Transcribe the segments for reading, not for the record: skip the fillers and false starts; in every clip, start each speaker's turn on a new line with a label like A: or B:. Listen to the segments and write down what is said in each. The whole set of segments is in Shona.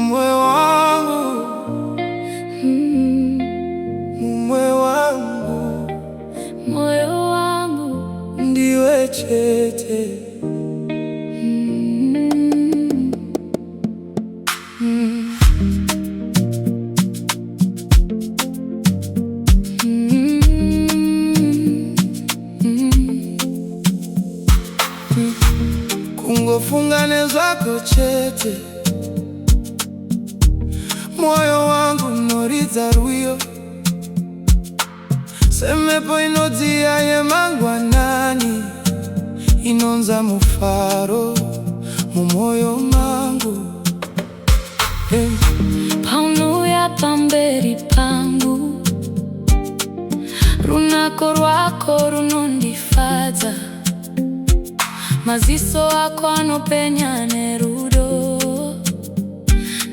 A: Moyo wangu, moyo wangu,
B: moyo wangu
A: ndiwe chete. Kungofungane zwako chete, moyo wangu noridza ruyo. Semepo inodziya yemangwanani, inonza mufaro mumoyo mangu.
B: Paunuya pamberi pangu, runako rwako runondifadza. Maziso ako anopenya nerudo,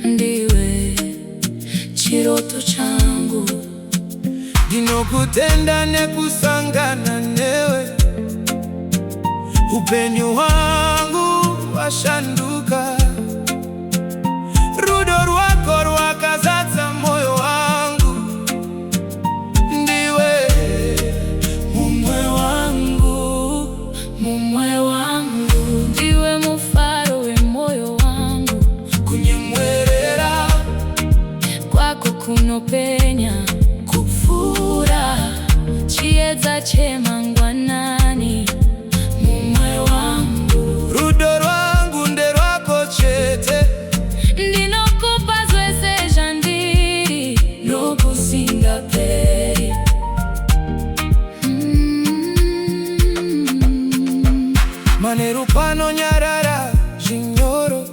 B: ndiwe chiroto changu.
A: Ndinokutenda nekusangana newe, upenyu wangu washanduka. Rudo rwako rwakazadza moyo wangu, ndiwe mumwe wangu,
B: mumwe wangu, ndiwe mufaro wemoyo wangu.
A: kunyemwerera
B: Kwako kunopenya kufura, chiedza chemangwanani. Mumwe wangu,
A: rudo rwangu nderwako chete.
B: ndinokupa zvese zvandiri nokusingaperi.
A: Manheru panonyarara zvinyoro,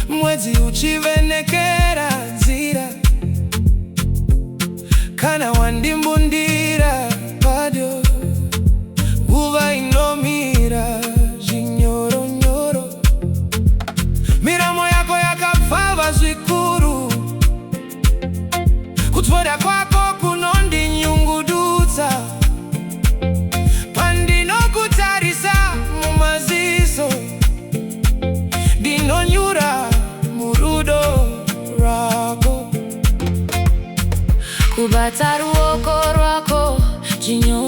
A: mwedzi uchivenekera nzira. Kana wandimbundira padyo, nguva inomira zvinyoronyoro. Miramo yako yakapfava zvikuru, kutvoda kwako kunondinyungudutsa. Pandinokutarisa mumaziso, ndinonyura murudo rwako.
B: Kubata ruoko rwako, chinyo